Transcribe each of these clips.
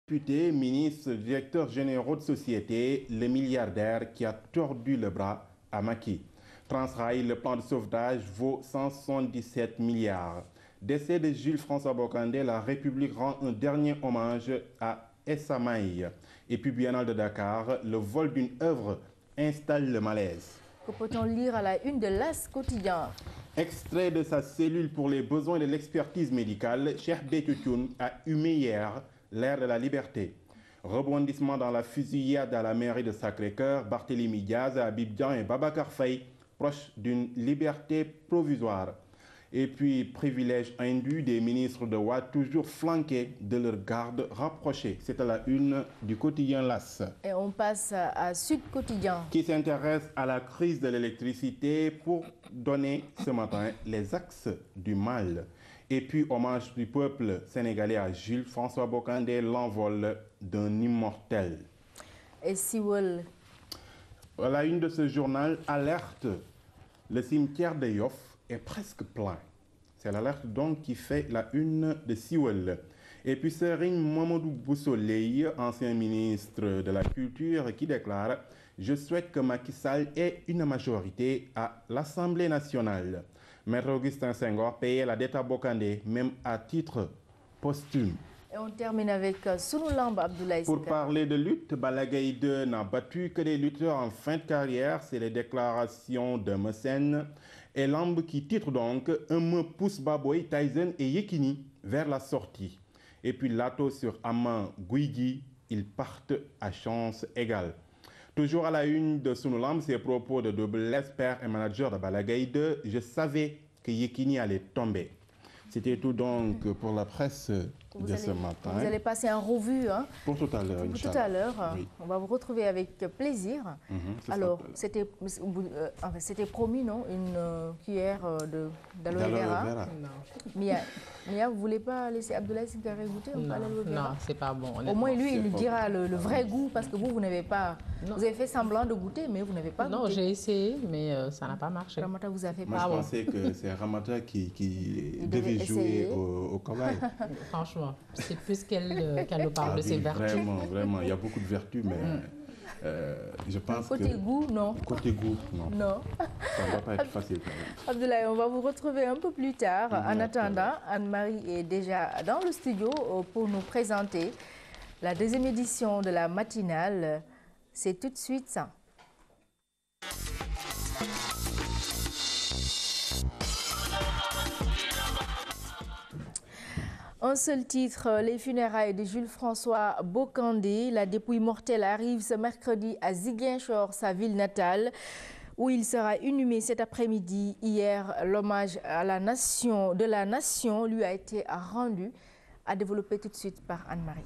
Députés, ministres, directeurs généraux de société, le milliardaire qui a tordu le bras à Macky. Transrail, le plan de sauvetage vaut 177 milliards. Décès de Jules-François Bocandé, la République rend un dernier hommage à Essamaï. Et puis Biennale de Dakar, le vol d'une œuvre installe le malaise. Que peut-on lire à la une de l'As quotidien? Extrait de sa cellule pour les besoins de l'expertise médicale, Cheikh Béthio Thioune a humé hier l'ère de la liberté. Rebondissement dans la fusillade à la mairie de Sacré-Cœur, Barthélémy Diaz, Habib Dian et Babacar Faye, proches d'une liberté provisoire. Et puis, privilège indu des ministres de Ouad, toujours flanqués de leur garde rapprochée. C'est à la une du quotidien LAS. Et on passe à Sud Quotidien, qui s'intéresse à la crise de l'électricité pour donner ce matin les axes du mal. Et puis, hommage du peuple sénégalais à Jules-François Bocandé, l'envol d'un immortel. Et Siwol. À la une de ce journal, alerte, le cimetière de Yoff est presque plein. C'est l'alerte donc qui fait la une de Siwol. Et puis Serigne Mamadou Boussoleye, ancien ministre de la Culture, qui déclare « Je souhaite que Macky Sall ait une majorité à l'Assemblée nationale ». Maître Augustin Senghor payait la dette à Bocandé, même à titre posthume. Et on termine avec Sunulamb Abdoulaye. Pour parler de lutte, Balla Gaye 2 n'a battu que des lutteurs en fin de carrière. C'est les déclarations de Messen. Et Lamb qui titre donc « Un me pousse Baboy, Tyson et Yekini vers la sortie ». Et puis Lato sur Aman Guigui, ils partent à chance égale. Toujours à la une de Sunulamb, ces propos de Double S, père et manager de Balla Gaye 2. Je savais que Yekini allait tomber. C'était tout donc pour la presse de ce matin. Vous allez passer en revue pour tout à l'heure. Pour tout à l'heure, oui. On va vous retrouver avec plaisir. Alors, c'était promis, non? Une cuillère d'aloe vera. Mia, vous ne voulez pas laisser Abdoulaye Sinkara goûter? Non, c'est pas bon. Au moins, lui, il dira le vrai goût, parce que vous n'avez pas... Non. Vous avez fait semblant de goûter, mais vous n'avez pas goûté. Non, j'ai essayé, mais ça n'a pas marché. Ramata vous a fait pas. Moi, je pensais que c'est Ramata qui devait jouer au cobaye. Franchement, c'est plus qu'elle nous parle de ses vertus. Vraiment, vraiment. Il y a beaucoup de vertus, mais je pense côté goût, non. Côté goût, non. Non. Ça ne va pas être facile quand même. Abdoulaye, on va vous retrouver un peu plus tard. En attendant, Anne-Marie est déjà dans le studio pour nous présenter la deuxième édition de la matinale. C'est tout de suite ça. Un seul titre, les funérailles de Jules-François Bocandé. La dépouille mortelle arrive ce mercredi à Ziguinchor, sa ville natale, où il sera inhumé cet après-midi. Hier, l'hommage à la nation, de la nation lui a été rendu. À développer tout de suite par Anne-Marie.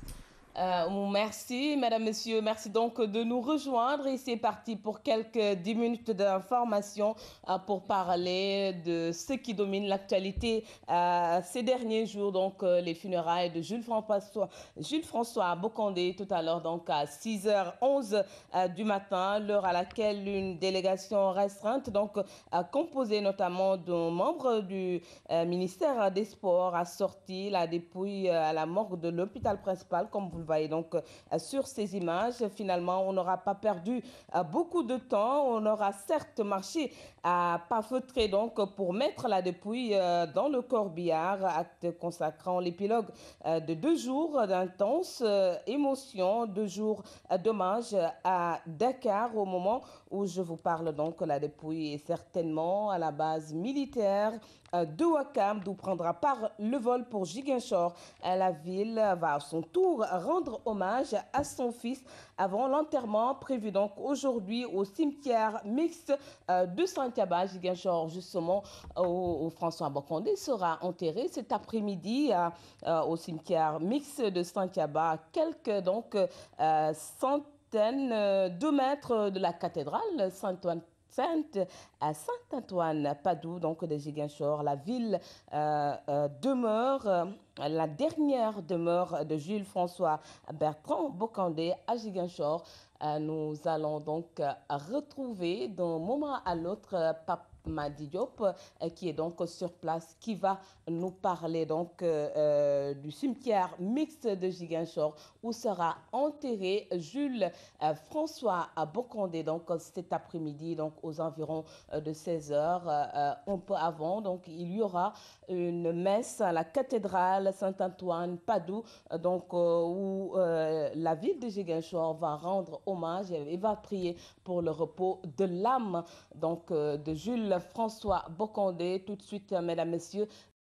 Merci, mesdames, messieurs. Merci donc de nous rejoindre. Et c'est parti pour quelques 10 minutes d'information pour parler de ce qui domine l'actualité ces derniers jours. Donc, les funérailles de Jules-François Bocandé, tout à l'heure, donc à 6h11 du matin, l'heure à laquelle une délégation restreinte, donc composée notamment d'un membre du ministère des Sports, a sorti la dépouille à la morgue de l'hôpital principal, comme vous le voyez donc sur ces images. Finalement, on n'aura pas perdu beaucoup de temps. On aura certes marché à pas feutré donc pour mettre la dépouille dans le corbillard, acte consacrant l'épilogue de 2 jours d'intense émotion, 2 jours d'hommage à Dakar. Au moment où je vous parle, donc la dépouille est certainement à la base militaire de Ouakam, d'où prendra part le vol pour Ziguinchor. La ville va à son tour rendre hommage à son fils avant l'enterrement prévu donc aujourd'hui au cimetière mixte de Santhiaba. Ziguinchor, justement, où François Bocandé sera enterré cet après-midi au cimetière mixte de Santhiaba, à quelques donc centaines de mètres de la cathédrale Saint-Antoine Padoue, donc de Ziguinchor. La ville demeure la dernière demeure de Jules-François Bertrand Bocandé à Ziguinchor. Nous allons donc retrouver d'un moment à l'autre Madi Diop, qui est donc sur place, qui va nous parler donc du cimetière mixte de Ziguinchor où sera enterré Jules François Bocandé donc cet après-midi, donc aux environs de 16h, un peu avant. Donc il y aura une messe à la cathédrale Saint-Antoine Padoue, donc où la ville de Ziguinchor va rendre hommage et va prier pour le repos de l'âme donc de Jules François Bocandé. Tout de suite, mesdames, messieurs,